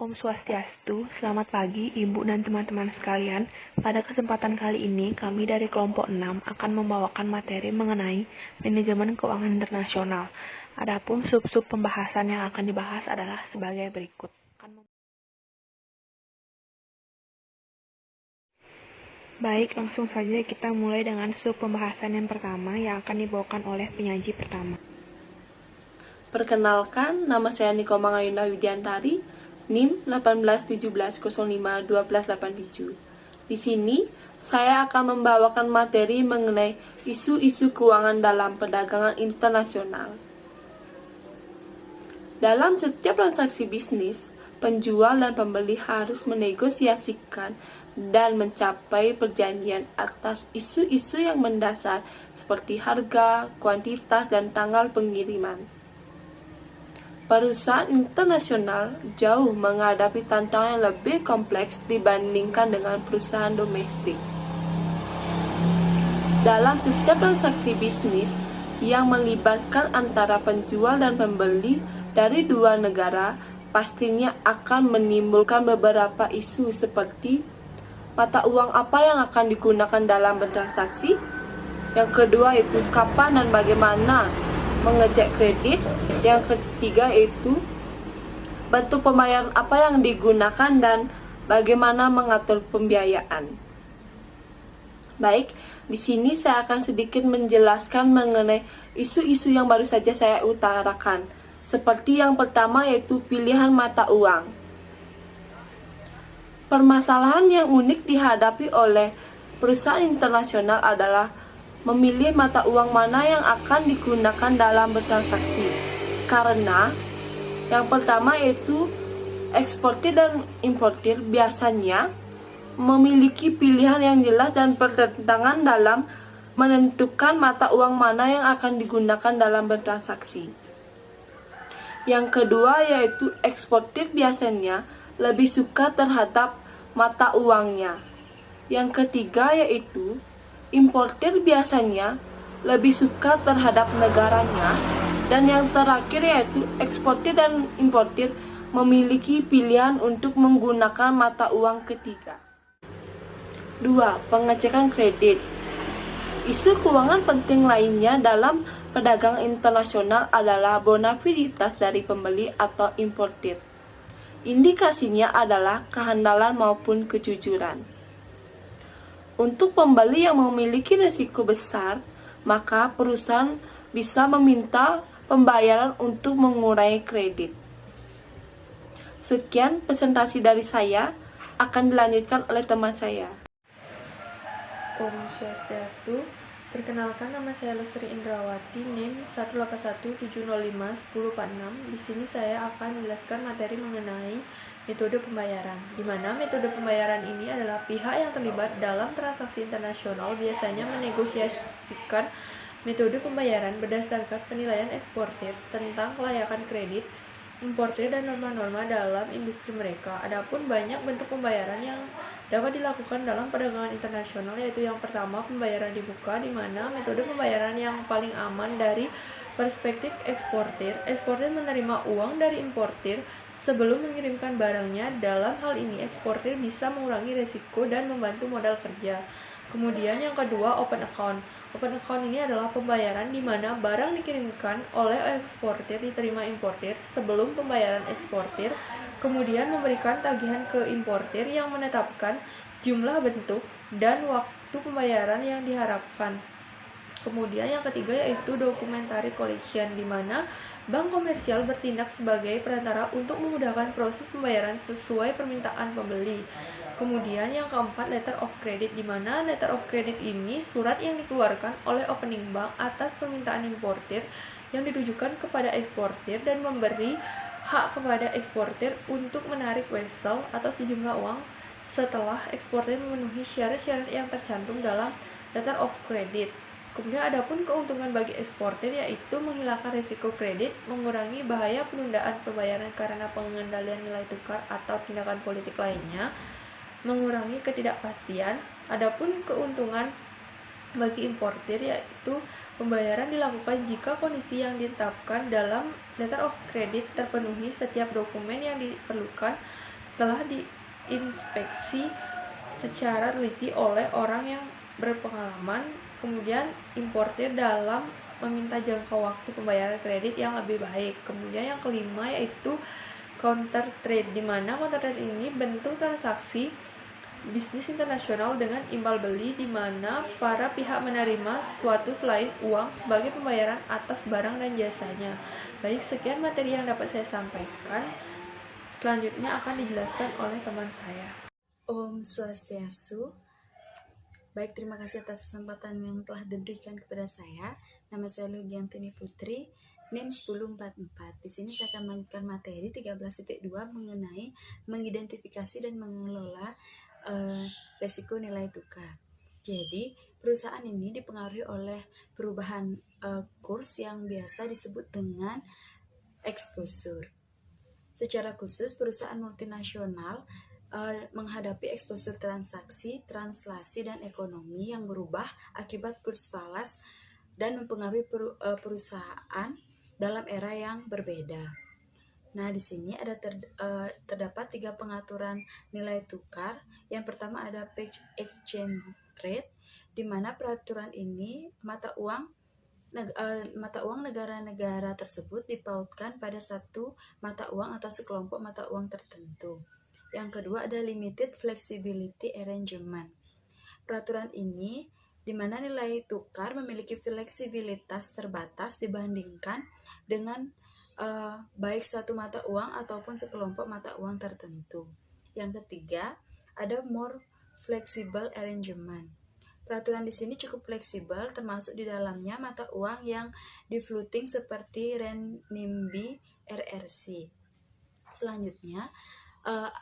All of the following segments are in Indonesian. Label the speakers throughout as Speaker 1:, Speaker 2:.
Speaker 1: Om Swastiastu, selamat pagi Ibu dan teman-teman sekalian. Pada kesempatan kali ini, kami dari kelompok 6 akan membawakan materi mengenai manajemen keuangan internasional. Adapun sub-sub pembahasan yang akan dibahas adalah sebagai berikut. Baik, langsung saja kita mulai dengan sub pembahasan yang pertama yang akan dibawakan oleh penyaji pertama.
Speaker 2: Perkenalkan, nama saya Niko Mangayunda Widiantari, NIM 1817051287. Di sini, saya akan membawakan materi mengenai isu-isu keuangan dalam perdagangan internasional. Dalam setiap transaksi bisnis, penjual dan pembeli harus menegosiasikan dan mencapai perjanjian atas isu-isu yang mendasar seperti harga, kuantitas, dan tanggal pengiriman. Perusahaan internasional jauh menghadapi tantangan yang lebih kompleks dibandingkan dengan perusahaan domestik. Dalam setiap transaksi bisnis yang melibatkan antara penjual dan pembeli dari dua negara, pastinya akan menimbulkan beberapa isu seperti mata uang apa yang akan digunakan dalam bertransaksi. Yang kedua itu kapan dan bagaimana mengecek kredit. Yang ketiga itu bentuk pembayaran apa yang digunakan dan bagaimana mengatur pembiayaan. Baik, di sini saya akan sedikit menjelaskan mengenai isu-isu yang baru saja saya utarakan. Seperti yang pertama yaitu pilihan mata uang. Permasalahan yang unik dihadapi oleh perusahaan internasional adalah memilih mata uang mana yang akan digunakan dalam bertransaksi. Karena yang pertama yaitu eksportir dan importir biasanya memiliki pilihan yang jelas dan bertentangan dalam menentukan mata uang mana yang akan digunakan dalam bertransaksi. Yang kedua yaitu eksportir biasanya lebih suka terhadap mata uangnya. Yang ketiga yaitu importir biasanya lebih suka terhadap negaranya. Dan yang terakhir yaitu eksportir dan importir memiliki pilihan untuk menggunakan mata uang ketiga. 2. Pengecekan kredit. Isu keuangan penting lainnya dalam perdagangan internasional adalah bonafiditas dari pembeli atau importir. Indikasinya adalah kehandalan maupun kejujuran. Untuk pembeli yang memiliki risiko besar, maka perusahaan bisa meminta pembayaran untuk mengurangi kredit. Sekian presentasi dari saya, akan dilanjutkan oleh teman saya.
Speaker 3: Om Swastiastu, perkenalkan nama saya Lusri Indrawati, NIM 181705106. Di sini saya akan menjelaskan materi mengenai metode pembayaran, di mana metode pembayaran ini adalah pihak yang terlibat dalam transaksi internasional biasanya menegosiasikan metode pembayaran berdasarkan penilaian eksportir tentang kelayakan kredit, importir, dan norma-norma dalam industri mereka. Adapun banyak bentuk pembayaran yang dapat dilakukan dalam perdagangan internasional, yaitu yang pertama pembayaran dibuka, di mana metode pembayaran yang paling aman dari perspektif eksportir. Eksportir menerima uang dari importir sebelum mengirimkan barangnya. Dalam hal ini eksportir bisa mengurangi risiko dan membantu modal kerja. Kemudian yang kedua, open account. Open account ini adalah pembayaran di mana barang dikirimkan oleh eksportir diterima importir sebelum pembayaran eksportir, kemudian memberikan tagihan ke importir yang menetapkan jumlah, bentuk, dan waktu pembayaran yang diharapkan. Kemudian yang ketiga yaitu documentary collection, di mana bank komersial bertindak sebagai perantara untuk memudahkan proses pembayaran sesuai permintaan pembeli. Kemudian yang keempat, letter of credit, di mana letter of credit ini surat yang dikeluarkan oleh opening bank atas permintaan importir yang ditujukan kepada eksportir dan memberi hak kepada eksportir untuk menarik wesel atau sejumlah uang setelah eksportir memenuhi syarat-syarat yang tercantum dalam letter of credit. Kemudian adapun keuntungan bagi eksportir yaitu menghilangkan risiko kredit, mengurangi bahaya penundaan pembayaran karena pengendalian nilai tukar atau tindakan politik lainnya, mengurangi ketidakpastian. Adapun keuntungan bagi importir, yaitu pembayaran dilakukan jika kondisi yang ditetapkan dalam letter of credit terpenuhi. Setiap dokumen yang diperlukan telah diinspeksi secara teliti oleh orang yang berpengalaman. Kemudian importir dalam meminta jangka waktu pembayaran kredit yang lebih baik. Kemudian yang kelima yaitu counter trade, di mana counter trade ini bentuk transaksi bisnis internasional dengan imbal beli, di mana para pihak menerima sesuatu selain uang sebagai pembayaran atas barang dan jasanya. Baik, sekian materi yang dapat saya sampaikan. Selanjutnya akan dijelaskan oleh teman saya.
Speaker 4: Om Swastiastu. Baik, terima kasih atas kesempatan yang telah diberikan kepada saya. Nama saya Lugiantini Putri, NIM 1044. Di sini saya akan melanjutkan materi 13.2 mengenai mengidentifikasi dan mengelola resiko nilai tukar. Jadi, perusahaan ini dipengaruhi oleh perubahan kurs yang biasa disebut dengan exposure. Secara khusus, perusahaan multinasional menghadapi exposure transaksi, translasi, dan ekonomi yang berubah akibat kurs falas dan mempengaruhi perusahaan dalam era yang berbeda. Nah, di sini ada terdapat 3 pengaturan nilai tukar. Yang pertama ada page exchange rate, di mana peraturan ini mata uang negara-negara tersebut dipautkan pada satu mata uang atau sekelompok mata uang tertentu. Yang kedua ada limited flexibility arrangement. Peraturan ini di mana nilai tukar memiliki fleksibilitas terbatas dibandingkan dengan baik satu mata uang ataupun sekelompok mata uang tertentu. Yang ketiga, ada more flexible arrangement. Peraturan di sini cukup fleksibel, termasuk di dalamnya mata uang yang di-floating seperti renminbi RRC. Selanjutnya,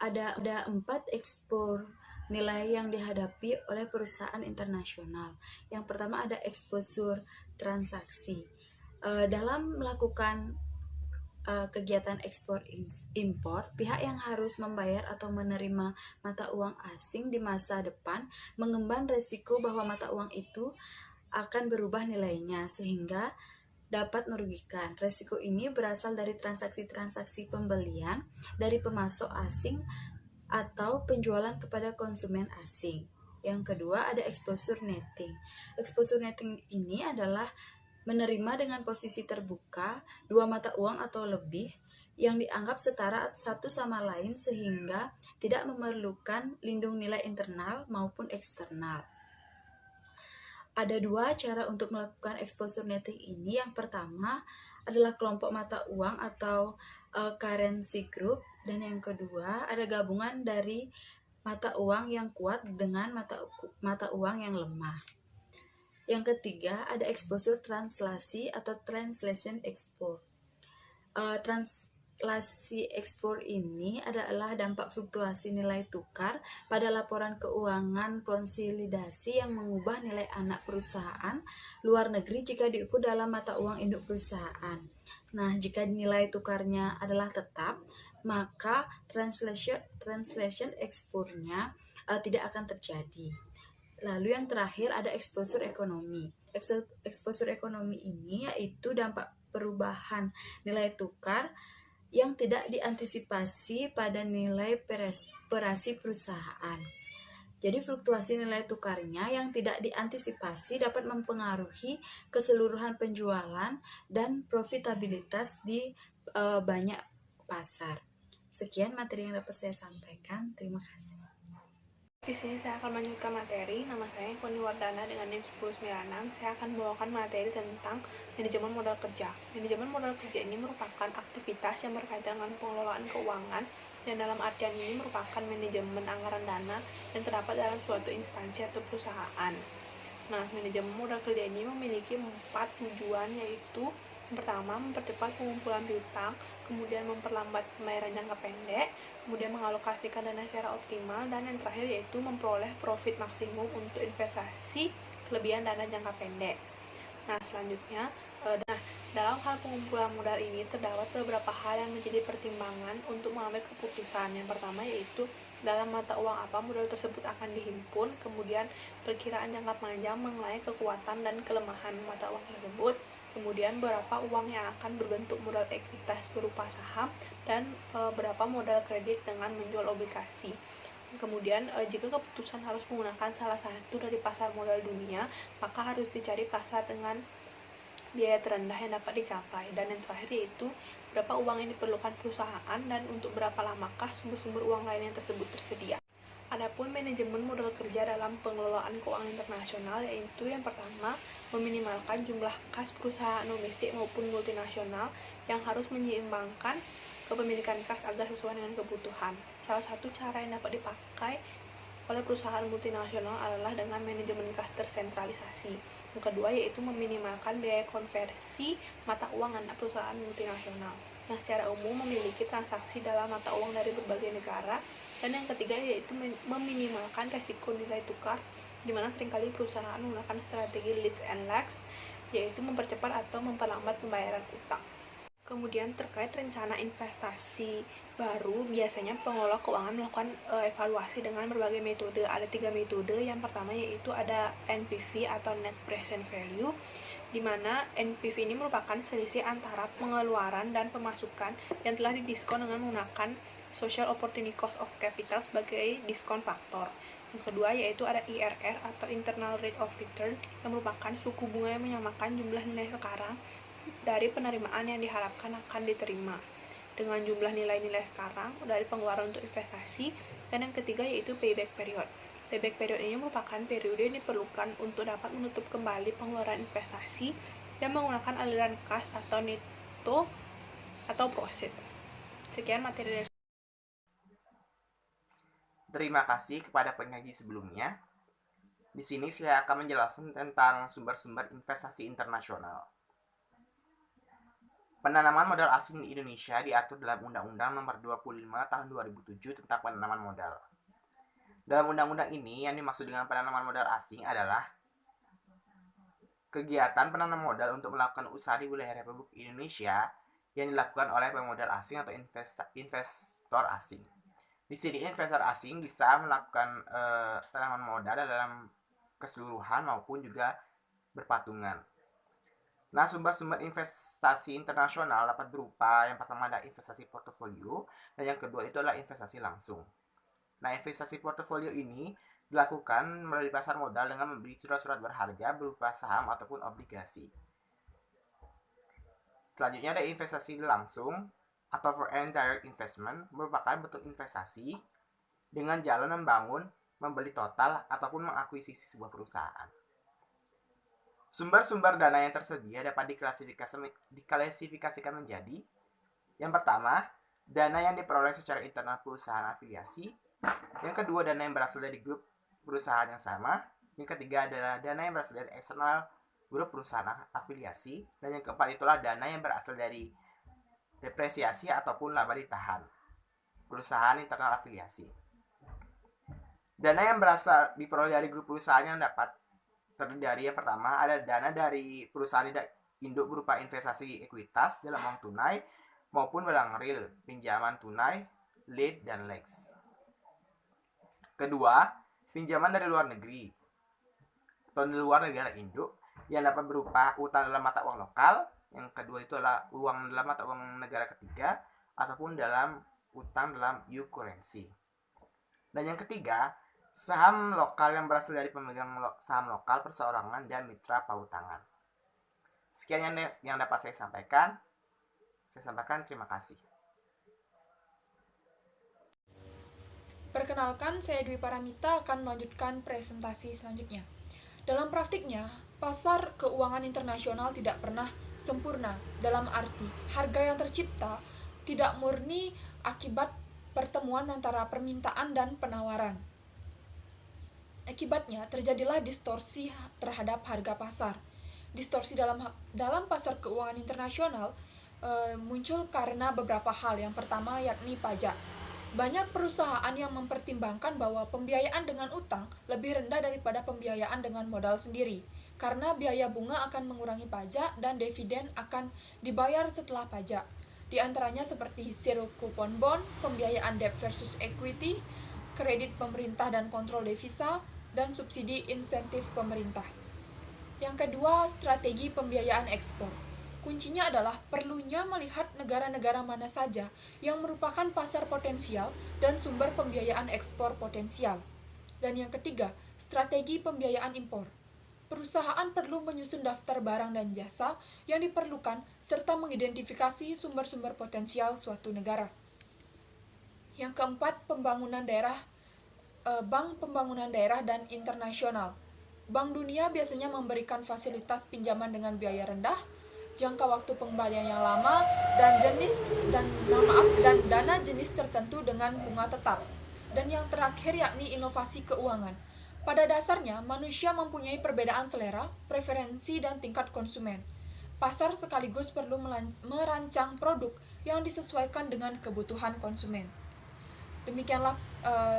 Speaker 4: ada 4 ekspor nilai yang dihadapi oleh perusahaan internasional. Yang pertama ada exposure transaksi. Dalam melakukan kegiatan ekspor impor, pihak yang harus membayar atau menerima mata uang asing di masa depan mengemban resiko bahwa mata uang itu akan berubah nilainya sehingga dapat merugikan. Resiko ini berasal dari transaksi-transaksi pembelian dari pemasok asing atau penjualan kepada konsumen asing. Yang kedua ada exposure netting. Exposure netting ini adalah menerima dengan posisi terbuka 2 mata uang atau lebih yang dianggap setara satu sama lain sehingga tidak memerlukan lindung nilai internal maupun eksternal. Ada 2 cara untuk melakukan exposure netting ini. Yang pertama adalah kelompok mata uang atau currency group, dan yang kedua ada gabungan dari mata uang yang kuat dengan mata uang yang lemah. Yang ketiga ada exposure translasi atau translation export. Translasi ekspor ini adalah dampak fluktuasi nilai tukar pada laporan keuangan konsolidasi yang mengubah nilai anak perusahaan luar negeri jika diukur dalam mata uang induk perusahaan. Nah, jika nilai tukarnya adalah tetap, maka translation ekspornya tidak akan terjadi. Lalu yang terakhir ada exposure ekonomi. Exposure ekonomi ini yaitu dampak perubahan nilai tukar yang tidak diantisipasi pada nilai operasi perusahaan. Jadi fluktuasi nilai tukarnya yang tidak diantisipasi dapat mempengaruhi keseluruhan penjualan dan profitabilitas di banyak pasar. Sekian materi yang dapat saya sampaikan. Terima kasih.
Speaker 1: Di sini saya akan melanjutkan materi. Nama saya Koni Wardana dengan NIM 1096. Saya akan membawakan materi tentang manajemen modal kerja. Manajemen modal kerja ini merupakan aktivitas yang berkaitan dengan pengelolaan keuangan, dan dalam artian ini merupakan manajemen anggaran dana yang terdapat dalam suatu instansi atau perusahaan. Nah, manajemen modal kerja ini memiliki 4 tujuan, yaitu yang pertama, mempercepat pengumpulan piutang, kemudian memperlambat pembayaran jangka pendek, kemudian mengalokasikan dana secara optimal, dan yang terakhir yaitu memperoleh profit maksimum untuk investasi kelebihan dana jangka pendek. Nah, selanjutnya, Dalam hal pengumpulan modal ini terdapat beberapa hal yang menjadi pertimbangan untuk mengambil keputusan. Yang pertama yaitu dalam mata uang apa modal tersebut akan dihimpun, kemudian perkiraan jangka panjang mengenai kekuatan dan kelemahan mata uang tersebut, kemudian berapa uang yang akan berbentuk modal ekuitas berupa saham, dan berapa modal kredit dengan menjual obligasi. Kemudian jika keputusan harus menggunakan salah satu dari pasar modal dunia, maka harus dicari pasar dengan biaya terendah yang dapat dicapai. Dan yang terakhir yaitu berapa uang yang diperlukan perusahaan dan untuk berapa lamakah sumber-sumber uang lain yang tersebut tersedia. Adapun manajemen modal kerja dalam pengelolaan keuangan internasional yaitu yang pertama, meminimalkan jumlah kas perusahaan domestik maupun multinasional yang harus menyeimbangkan kepemilikan kas agar sesuai dengan kebutuhan. Salah satu cara yang dapat dipakai oleh perusahaan multinasional adalah dengan manajemen kas tersentralisasi. Yang kedua yaitu meminimalkan biaya konversi mata uang anak perusahaan multinasional yang secara umum memiliki transaksi dalam mata uang dari berbagai negara. Dan yang ketiga yaitu meminimalkan resiko nilai tukar, di mana seringkali perusahaan menggunakan strategi leads and lags, yaitu mempercepat atau memperlambat pembayaran utang. Kemudian terkait rencana investasi baru, biasanya pengelola keuangan melakukan evaluasi dengan berbagai metode. Ada 3 metode. Yang pertama yaitu ada NPV atau Net Present Value, di mana NPV ini merupakan selisih antara pengeluaran dan pemasukan yang telah didiskon dengan menggunakan Social Opportunity Cost of Capital sebagai diskon faktor. Yang kedua yaitu ada IRR atau Internal Rate of Return, yang merupakan suku bunga yang menyamakan jumlah nilai sekarang dari penerimaan yang diharapkan akan diterima dengan jumlah nilai-nilai sekarang dari pengeluaran untuk investasi. Dan yang ketiga yaitu payback period. Payback period ini merupakan periode yang diperlukan untuk dapat menutup kembali pengeluaran investasi dan menggunakan aliran kas atau neto atau profit. Sekian materi dari
Speaker 5: Terima kasih kepada penyaji sebelumnya. Di sini saya akan menjelaskan tentang sumber-sumber investasi internasional. Penanaman modal asing di Indonesia diatur dalam Undang-Undang Nomor 25 Tahun 2007 tentang penanaman modal. Dalam undang-undang ini, yang dimaksud dengan penanaman modal asing adalah kegiatan penanam modal untuk melakukan usaha di wilayah Republik Indonesia yang dilakukan oleh pemodal asing atau investor asing. Di sini investor asing bisa melakukan penanaman modal dalam keseluruhan maupun juga berpatungan. Nah, sumber-sumber investasi internasional dapat berupa yang pertama ada investasi portofolio, dan yang kedua itu adalah investasi langsung. Nah, investasi portofolio ini dilakukan melalui pasar modal dengan membeli surat-surat berharga berupa saham ataupun obligasi. Selanjutnya ada investasi langsung atau foreign direct investment, merupakan bentuk investasi dengan jalan membangun, membeli total ataupun mengakuisisi sebuah perusahaan. Sumber-sumber dana yang tersedia dapat diklasifikasikan menjadi: yang pertama, dana yang diperoleh secara internal perusahaan afiliasi. Yang kedua, dana yang berasal dari grup perusahaan yang sama. Yang ketiga adalah dana yang berasal dari eksternal grup perusahaan afiliasi. Dan yang keempat itulah dana yang berasal dari depresiasi ataupun laba ditahan perusahaan internal afiliasi. Dana yang berasal diperoleh dari grup perusahaan yang dapat terdiri dari yang pertama ada dana dari perusahaan induk berupa investasi ekuitas dalam uang tunai maupun barang real, pinjaman tunai, lead, dan legs. Kedua, pinjaman dari luar negeri atau di luar negara induk yang dapat berupa utang dalam mata uang lokal. Yang kedua itu adalah uang dalam mata uang negara ketiga ataupun dalam utang dalam EU currency. Dan yang ketiga, saham lokal yang berasal dari pemegang saham lokal perseorangan dan mitra pautangan. Sekian yang dapat saya sampaikan. Terima kasih.
Speaker 6: Perkenalkan, saya Dwi Paramita akan melanjutkan presentasi selanjutnya. Dalam praktiknya, pasar keuangan internasional tidak pernah sempurna, dalam arti harga yang tercipta tidak murni akibat pertemuan antara permintaan dan penawaran. Akibatnya, terjadilah distorsi terhadap harga pasar. Distorsi dalam pasar keuangan internasional muncul karena beberapa hal. Yang pertama yakni pajak. Banyak perusahaan yang mempertimbangkan bahwa pembiayaan dengan utang lebih rendah daripada pembiayaan dengan modal sendiri. karena biaya bunga akan mengurangi pajak dan dividen akan dibayar setelah pajak. Di antaranya seperti zero coupon bond, pembiayaan debt versus equity, kredit pemerintah dan kontrol devisa, dan subsidi insentif pemerintah. Yang kedua, strategi pembiayaan ekspor. Kuncinya adalah perlunya melihat negara-negara mana saja yang merupakan pasar potensial dan sumber pembiayaan ekspor potensial. Dan yang ketiga, strategi pembiayaan impor. Perusahaan perlu menyusun daftar barang dan jasa yang diperlukan serta mengidentifikasi sumber-sumber potensial suatu negara. Yang keempat, Bank Pembangunan Daerah dan Internasional. Bank Dunia biasanya memberikan fasilitas pinjaman dengan biaya rendah, jangka waktu pengembalian yang lama, dan dana jenis tertentu dengan bunga tetap. Dan yang terakhir yakni inovasi keuangan. Pada dasarnya, manusia mempunyai perbedaan selera, preferensi, dan tingkat konsumen. Pasar sekaligus perlu merancang produk yang disesuaikan dengan kebutuhan konsumen. Demikianlah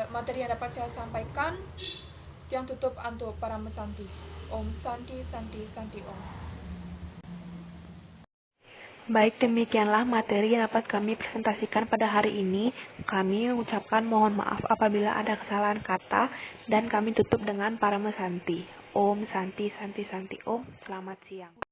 Speaker 6: materi yang dapat saya sampaikan. Tiang tutup untuk para mesanti. Om Santi Santi Santi Om.
Speaker 1: Baik, demikianlah materi yang dapat kami presentasikan pada hari ini. Kami mengucapkan mohon maaf apabila ada kesalahan kata, dan kami tutup dengan para mesanti. Om Santi Santi Santi Om. Selamat siang.